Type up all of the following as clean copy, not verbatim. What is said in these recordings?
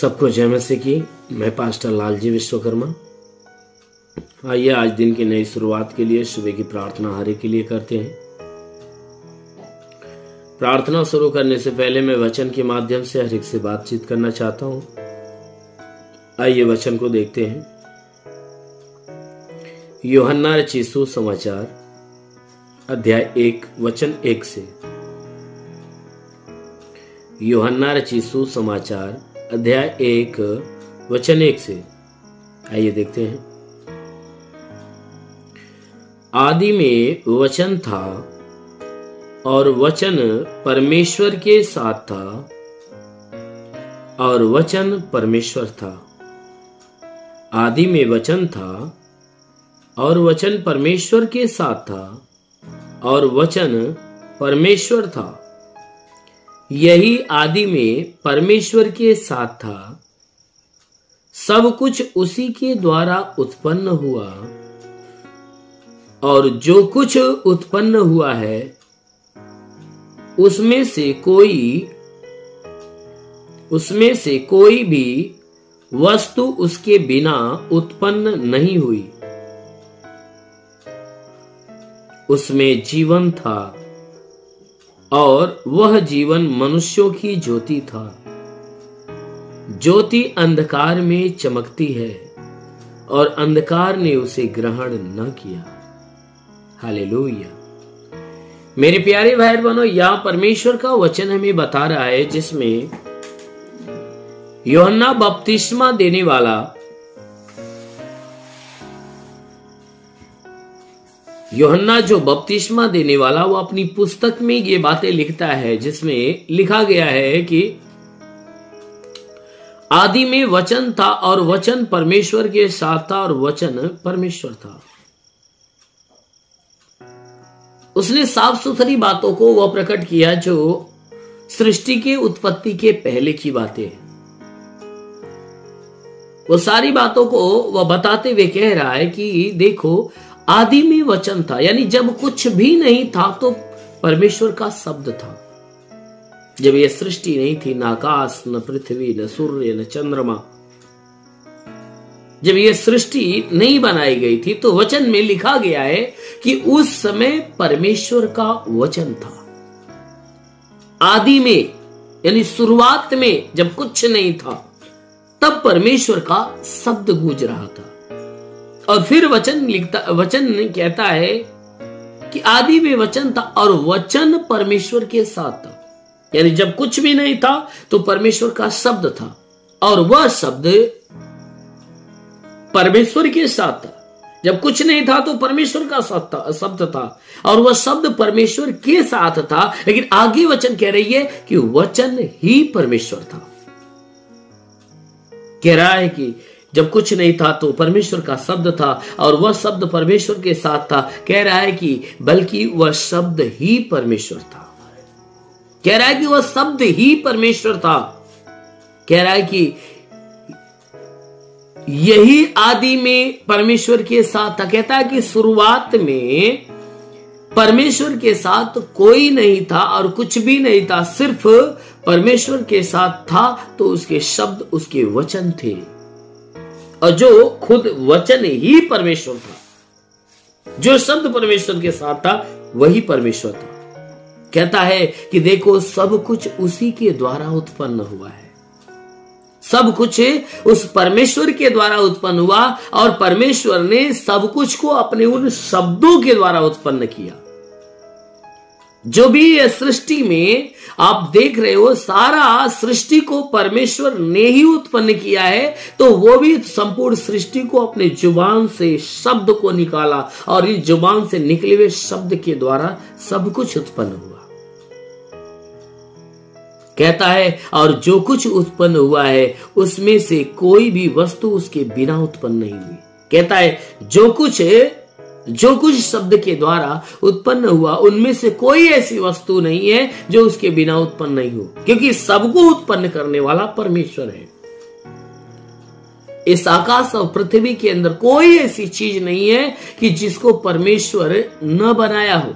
सबको जय मसीह की। मैं पास्टर लालजी विश्वकर्मा। आइए आज दिन की नई शुरुआत के लिए सुबह की प्रार्थना हर एक के लिए करते हैं। प्रार्थना शुरू करने से पहले मैं वचन के माध्यम से हर एक से बातचीत करना चाहता हूं। आइए वचन को देखते हैं। यूहन्ना रचित सुसमाचार अध्याय 1 वचन 1 से। यूहन्ना रचित सुसमाचार अध्याय 1 वचन 1 से। आइए देखते हैं। आदि में वचन था और वचन परमेश्वर के साथ था और वचन परमेश्वर था। आदि में वचन था और वचन परमेश्वर के साथ था और वचन परमेश्वर था। यही आदि में परमेश्वर के साथ था। सब कुछ उसी के द्वारा उत्पन्न हुआ और जो कुछ उत्पन्न हुआ है उसमें से कोई भी वस्तु उसके बिना उत्पन्न नहीं हुई। उसमें जीवन था और वह जीवन मनुष्यों की ज्योति था। ज्योति अंधकार में चमकती है और अंधकार ने उसे ग्रहण न किया। हालेलुया। मेरे प्यारे भाई बहनों, यहां परमेश्वर का वचन हमें बता रहा है जिसमें यूहन्ना बपतिस्मा देने वाला यूहन्ना जो बपतिस्मा देने वाला वो अपनी पुस्तक में ये बातें लिखता है जिसमें लिखा गया है कि आदि में वचन था और वचन परमेश्वर के साथ था और वचन परमेश्वर था। उसने साफ सुथरी बातों को वह प्रकट किया जो सृष्टि के उत्पत्ति के पहले की बातें हैं। वो सारी बातों को वह बताते हुए कह रहा है कि देखो, आदि में वचन था, यानी जब कुछ भी नहीं था तो परमेश्वर का शब्द था। जब यह सृष्टि नहीं थी, न आकाश, न पृथ्वी, न सूर्य, न चंद्रमा, जब यह सृष्टि नहीं बनाई गई थी तो वचन में लिखा गया है कि उस समय परमेश्वर का वचन था। आदि में यानी शुरुआत में जब कुछ नहीं था तब परमेश्वर का शब्द गूंज रहा था। और फिर वचन कहता है कि आदि में वचन था और वचन परमेश्वर के साथ था। यानी जब कुछ भी नहीं था तो परमेश्वर का शब्द था और वह शब्द परमेश्वर के साथ था। जब कुछ नहीं था तो परमेश्वर का शब्द था और वह शब्द परमेश्वर के साथ था। लेकिन आगे वचन कह रही है कि वचन ही परमेश्वर था। कह रहा है कि जब कुछ नहीं था तो परमेश्वर का शब्द था और वह शब्द परमेश्वर के साथ था। कह रहा है कि बल्कि वह शब्द ही परमेश्वर था। कह रहा है कि वह शब्द ही परमेश्वर था। कह रहा है कि यही आदि में परमेश्वर के साथ था। कहता है कि शुरुआत में परमेश्वर के साथ कोई नहीं था और कुछ भी नहीं था, सिर्फ परमेश्वर के साथ था तो उसके शब्द, उसके वचन थे और जो खुद वचन ही परमेश्वर था। जो शब्द परमेश्वर के साथ था वही परमेश्वर था। कहता है कि देखो, सब कुछ उसी के द्वारा उत्पन्न हुआ है। सब कुछ उस परमेश्वर के द्वारा उत्पन्न हुआ और परमेश्वर ने सब कुछ को अपने उन शब्दों के द्वारा उत्पन्न किया। जो भी ये सृष्टि में आप देख रहे हो, सारा सृष्टि को परमेश्वर ने ही उत्पन्न किया है। तो वो भी संपूर्ण सृष्टि को अपने जुबान से शब्द को निकाला और इस जुबान से निकले हुए शब्द के द्वारा सब कुछ उत्पन्न हुआ। कहता है और जो कुछ उत्पन्न हुआ है उसमें से कोई भी वस्तु उसके बिना उत्पन्न नहीं हुई। कहता है जो कुछ शब्द के द्वारा उत्पन्न हुआ उनमें से कोई ऐसी वस्तु नहीं है जो उसके बिना उत्पन्न नहीं हो, क्योंकि सबको उत्पन्न करने वाला परमेश्वर है। इस आकाश और पृथ्वी के अंदर कोई ऐसी चीज नहीं है कि जिसको परमेश्वर न बनाया हो,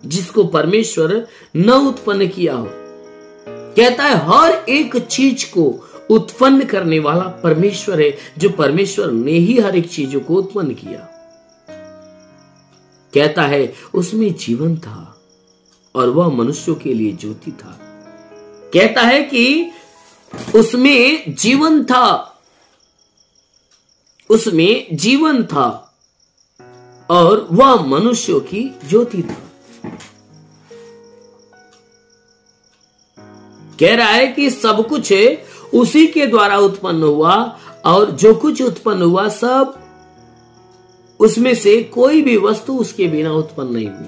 जिसको परमेश्वर न उत्पन्न किया हो। कहता है हर एक चीज को उत्पन्न करने वाला परमेश्वर है, जो परमेश्वर ने ही हर एक चीजों को उत्पन्न किया। कहता है उसमें जीवन था और वह मनुष्यों के लिए ज्योति था। कहता है कि उसमें जीवन था, उसमें जीवन था और वह मनुष्यों की ज्योति था। कह रहा है कि सब कुछ उसी के द्वारा उत्पन्न हुआ और जो कुछ उत्पन्न हुआ सब उसमें से कोई भी वस्तु उसके बिना उत्पन्न नहीं हुई,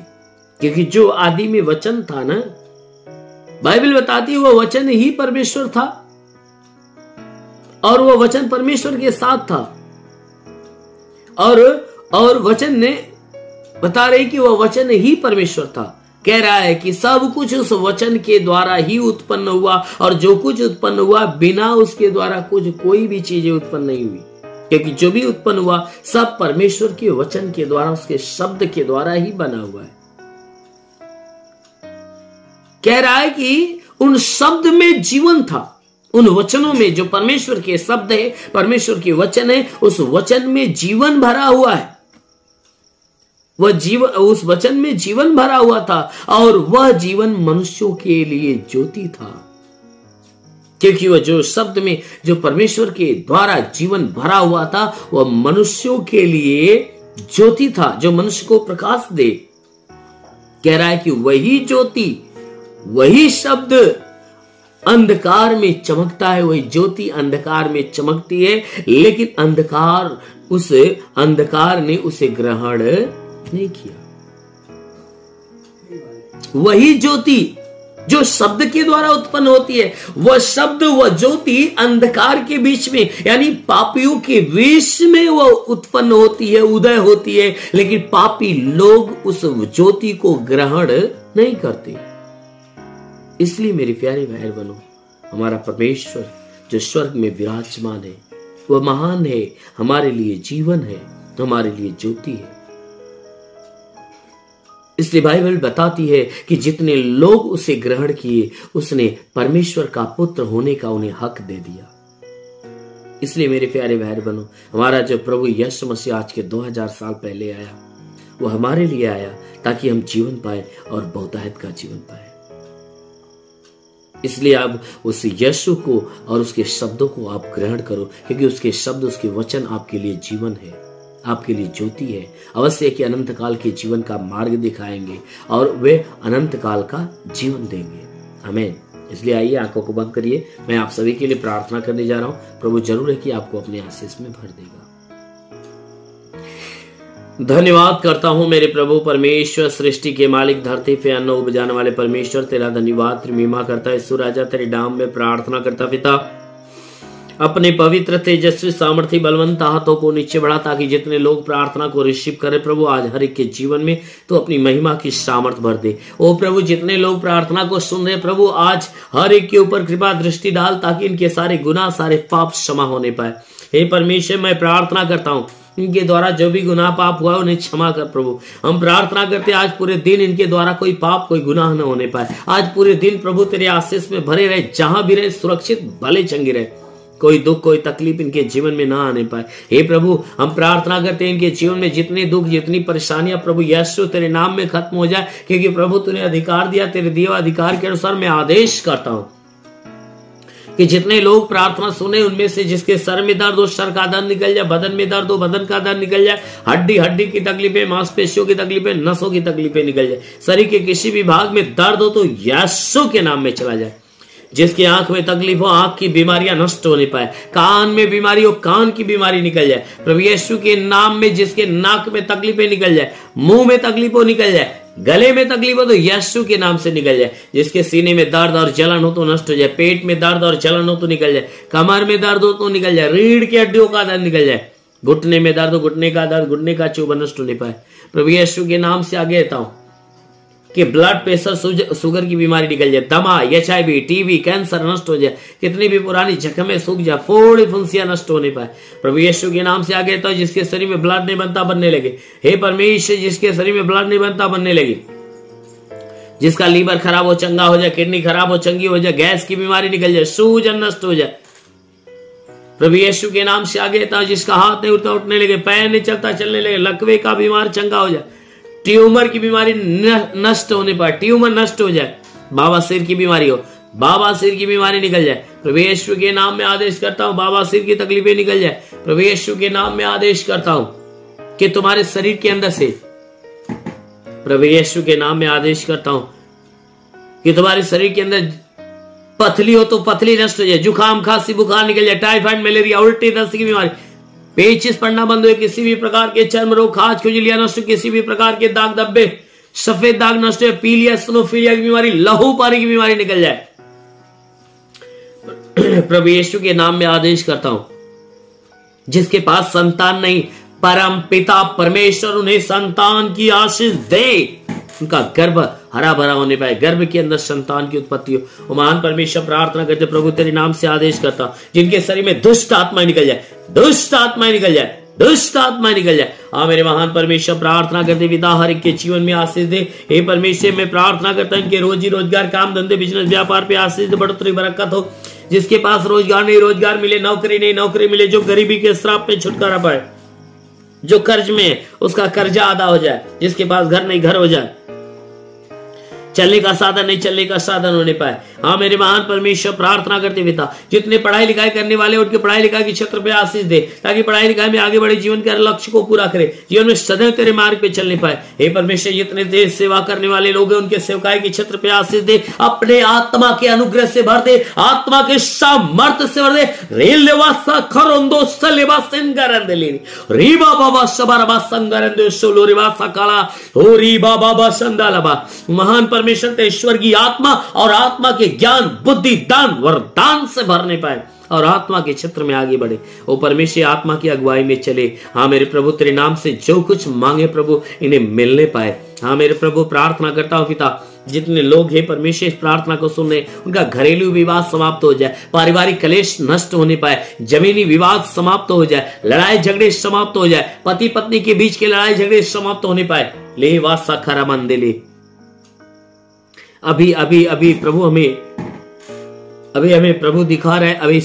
क्योंकि जो आदि में वचन था ना, बाइबल बताती है वह वचन ही परमेश्वर था और वह वचन परमेश्वर के साथ था और वचन ने बता रहे कि वह वचन ही परमेश्वर था। कह रहा है कि सब कुछ उस वचन के द्वारा ही उत्पन्न हुआ और जो कुछ उत्पन्न हुआ बिना उसके द्वारा कुछ कोई भी चीजें उत्पन्न नहीं हुई, क्योंकि जो भी उत्पन्न हुआ सब परमेश्वर के वचन के द्वारा, उसके शब्द के द्वारा ही बना हुआ है। कह रहा है कि उन शब्द में जीवन था, उन वचनों में जो परमेश्वर के शब्द है, परमेश्वर के वचन है, उस वचन में जीवन भरा हुआ है। वह जीवन, उस वचन में जीवन भरा हुआ था और वह जीवन मनुष्यों के लिए ज्योति था, क्योंकि वह जो शब्द में जो परमेश्वर के द्वारा जीवन भरा हुआ था वह मनुष्यों के लिए ज्योति था, जो मनुष्य को प्रकाश दे। कह रहा है कि वही ज्योति, वही शब्द अंधकार में चमकता है, वही ज्योति अंधकार में चमकती है, लेकिन अंधकार, उस अंधकार ने उसे ग्रहण नहीं किया। वही ज्योति जो शब्द के द्वारा उत्पन्न होती है, वह शब्द, वह ज्योति अंधकार के बीच में यानी पापियों के बीच में वह उत्पन्न होती है, उदय होती है, लेकिन पापी लोग उस ज्योति को ग्रहण नहीं करते। इसलिए मेरे प्यारे भाई बहनों, हमारा परमेश्वर जो स्वर्ग में विराजमान है वह महान है, हमारे लिए जीवन है, हमारे लिए ज्योति है। इसलिए बाइबल बताती है कि जितने लोग उसे ग्रहण किए उसने परमेश्वर का पुत्र होने का उन्हें हक दे दिया। इसलिए मेरे प्यारे भाई बहनों, हमारा जो प्रभु यीशु मसीह आज के 2000 साल पहले आया, वो हमारे लिए आया ताकि हम जीवन पाए और बहुतायत का जीवन पाए। इसलिए आप उस यीशु को और उसके शब्दों को आप ग्रहण करो, क्योंकि उसके शब्द, उसके वचन आपके लिए जीवन है, आपके लिए ज्योति है। अवश्य कि अनंत काल के जीवन का मार्ग दिखाएंगे और वे अनंत काल का जीवन देंगे। आमीन। इसलिए आइए आंखों को बंद करिए, मैं आप सभी के लिए प्रार्थना करने जा रहा हूं। प्रभु जरूर है कि आपको अपने आशीष में भर देगा। धन्यवाद करता हूं मेरे प्रभु परमेश्वर, सृष्टि के मालिक, धरती पे अन्न उपजाने वाले परमेश्वर, तेरा धन्यवाद, तेरी महिमा करता है यीशु राजा, तेरे नाम में प्रार्थना करता पिता, अपने पवित्र तेजस्वी सामर्थ्य बलवंत हाथों को नीचे बढ़ा ताकि जितने लोग प्रार्थना को रिसीव करें प्रभु, आज हर एक के जीवन में तो अपनी महिमा की सामर्थ भर दे। ओ प्रभु, जितने लोग प्रार्थना को सुन रहे प्रभु, आज हर एक के ऊपर कृपा दृष्टि डाल ताकि इनके सारे गुनाह, सारे पाप क्षमा होने पाए। हे परमेश्वर, मैं प्रार्थना करता हूँ इनके द्वारा जो भी गुनाह पाप हुआ उन्हें क्षमा कर प्रभु। हम प्रार्थना करते आज पूरे दिन इनके द्वारा कोई पाप, कोई गुनाह न होने पाए। आज पूरे दिन प्रभु तेरे आशीष में भरे रहे, जहां भी रहे सुरक्षित भले चंगे रहे, कोई दुख, कोई तकलीफ इनके जीवन में ना आने पाए। हे प्रभु, हम प्रार्थना करते हैं इनके जीवन में जितने दुख, जितनी परेशानियां प्रभु यीशु तेरे नाम में खत्म हो जाए, क्योंकि प्रभु तूने अधिकार दिया, तेरे दिए अधिकार के अनुसार मैं आदेश करता हूं कि जितने लोग प्रार्थना सुने उनमें से जिसके सर में दर्द हो सर का दर्द निकल जाए, बदन में दर्द हो बदन का दर्द निकल जाए, हड्डी की तकलीफें, मांसपेशियों की तकलीफें, नसों की तकलीफें निकल जाए, शरीर के किसी भी भाग में दर्द हो तो यीशु के नाम में चला जाए। जिसकी आंख में तकलीफ हो आंख की बीमारियां नष्ट होने पाए, कान में बीमारी हो कान की बीमारी निकल जाए प्रभु यीशु के नाम में। जिसके नाक में तकलीफें निकल जाए, मुंह में तकलीफ हो निकल जाए, गले में तकलीफ हो तो यीशु के नाम से निकल जाए। जिसके सीने में दर्द और जलन हो तो नष्ट हो जाए, पेट में दर्द और जलन हो तो निकल जाए, कमर में दर्द हो तो निकल जाए, रीढ़ की हड्डियों का दर्द निकल जाए, घुटने में दर्द हो घुटने का दर्द, घुटने का चुभन नष्ट होने पाए प्रभु यीशु के नाम से। आगे कहता हूं कि ब्लड प्रेशर, शुगर की बीमारी निकल जाए, दमा, HIV, टीबी, कैंसर नष्ट हो जाए, कितनी भी पुरानी जख्में सूख जाए, फोड़ी फुंसियां नष्ट होने पाए प्रभु यीशु के नाम से। आगे तो जिसके शरीर में ब्लड नहीं बनता बनने लगे, हे परमेश्वर, जिसके शरीर में ब्लड नहीं बनता बनने लगे, जिसका लीवर खराब हो चंगा हो जाए, किडनी खराब हो चंगी हो जाए, गैस की बीमारी निकल जाए, सूजन नष्ट हो जाए, प्रभु यीशु के नाम से आगे था, जिसका हाथ नहीं उठता उठने लगे, पैर नहीं चलता चलने लगे, लकवे का बीमार चंगा हो जाए, ट्यूमर की बीमारी नष्ट होने पर ट्यूमर नष्ट हो जाए, बाबा सिर की बीमारी हो, बाबा सिर की बीमारी निकल जाए, प्रभु यीशु के नाम में आदेश करता हूं, बाबा सिर की तकलीफें निकल जाए, प्रभु यीशु के नाम में आदेश करता हूं कि तुम्हारे शरीर के अंदर से, प्रभु यीशु के नाम में आदेश करता हूं कि तुम्हारे शरीर के अंदर पथली हो तो पथली नष्ट हो जाए, जुकाम खांसी बुखार निकल जाए, टाइफाइड मलेरिया उल्टी दस्त की बीमारी, पेचिस पड़ना बंद हो, किसी भी प्रकार के चर्म रोग, खाज खुजलियां नष्ट, किसी भी प्रकार के दाग धब्बे, सफेद दाग नष्ट हो, पीलिया स्नोफिलिया की बीमारी, लहू पारी की बीमारी निकल जाए। प्रभु यीशु के नाम में आदेश करता हूं, जिसके पास संतान नहीं, परम पिता परमेश्वर उन्हें संतान की आशीष दे, उनका गर्भ हरा भरा होने पाए, गर्भ के अंदर संतान की उत्पत्ति हो। महान परमेश्वर प्रार्थना करते प्रभु तेरे नाम से आदेश करता हूं, जिनके शरीर में दुष्ट आत्माएं निकल जाए, दुष्ट आत्माएं निकल जाए, दुष्ट आत्माएं निकल जाए। हाँ मेरे महान परमेश्वर प्रार्थना करते पिता हर एक के जीवन में आशीष दे। हे परमेश्वर मैं प्रार्थना करता हूं इनके रोजी रोजगार, काम धंधे, बिजनेस व्यापार पे आशीष दे, बढ़ोतरी बरकत हो। जिसके पास रोजगार नहीं रोजगार मिले, नौकरी नहीं नौकरी मिले, जो गरीबी के श्राप में छुटकारा पाए, जो कर्ज में है उसका कर्जा अदा हो जाए, जिसके पास घर नहीं घर हो जाए, चलने का साधन नहीं चलने का साधन होने पाए। हाँ मेरे महान परमेश्वर प्रार्थना करते पिता, जितने पढ़ाई लिखाई करने वाले उनके पढ़ाई लिखाई के क्षेत्र पे आशीष दे, ताकि पढ़ाई लिखाई में आगे बढ़े, जीवन के लक्ष्य को पूरा करे, जीवन में सदैव तेरे मार्ग पे चलने पाए। हे परमेश्वर जितने देश सेवा करने वाले लोग हैं उनके सेवकाई के क्षेत्र पे आशीष दे, अपने आत्मा के अनुग्रह से भर दे, आत्मा के सामर्थ्य से भर दे। रेलवासा खरोंदो सलेवा सिंगरंदली रीबा बाबा सबारबा संगरंदो सोलोरीवासा काला ओ रीबा बाबा संदालबा। महान परमेश्वर ईश्वर की आत्मा और आत्मा के ज्ञान बुद्धि दान वरदान से भरने पाए और आत्मा के क्षेत्र में आगे बढ़े। ओ परमेश्वर आत्मा की अगुवाई में चले। हाँ मेरे प्रभु तेरे नाम से जो कुछ मांगे प्रभु इन्हें मिलने पाए। हाँ मेरे प्रभु प्रार्थना करता हूँ पिता, जितने लोग हैं परमेश्वर इस प्रार्थना को सुन रहे, उनका घरेलू विवाद समाप्त हो जाए, पारिवारिक कलेश नष्ट होने पाए, जमीनी विवाद समाप्त हो जाए, लड़ाई झगड़े समाप्त हो जाए, पति पत्नी के बीच के लड़ाई झगड़े समाप्त होने पाए। ले वासा खरा मंदिले अभी अभी अभी प्रभु हमें प्रभु दिखा रहा है। अभी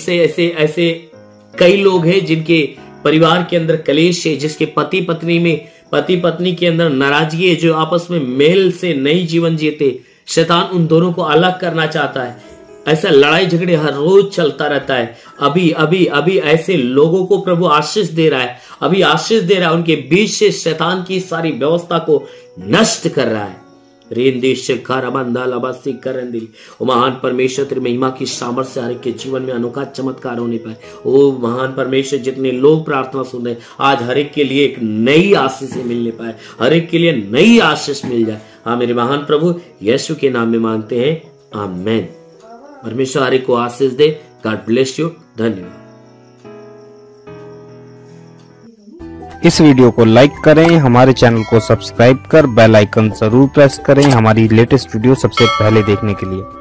ऐसे कई लोग हैं जिनके परिवार के अंदर कलेश है, जिसके पति पत्नी के अंदर नाराजगी है, जो आपस में मेल से नहीं जीवन जीते। शैतान उन दोनों को अलग करना चाहता है। ऐसा लड़ाई झगड़े हर रोज चलता रहता है। अभी ऐसे लोगों को प्रभु आशीष दे रहा है, अभी आशीष दे रहा है, उनके बीच से शैतान की सारी व्यवस्था को नष्ट कर रहा है। महान परमेश्वर तेरी महिमा की सामर्थ्य से हर एक के जीवन में अनोखा चमत्कार होने पाए। ओ महान परमेश्वर जितने लोग प्रार्थना सुन रहे, आज हर एक के लिए एक नई आशीष मिलने पाए, हर एक के लिए नई आशीष मिल जाए। हाँ मेरे महान प्रभु यीशु के नाम में मांगते हैं, आमीन। परमेश्वर हर एक को आशीष दे। God bless you. धन्यवाद। इस वीडियो को लाइक करें, हमारे चैनल को सब्सक्राइब कर बेल आइकन जरूर प्रेस करें हमारी लेटेस्ट वीडियो सबसे पहले देखने के लिए।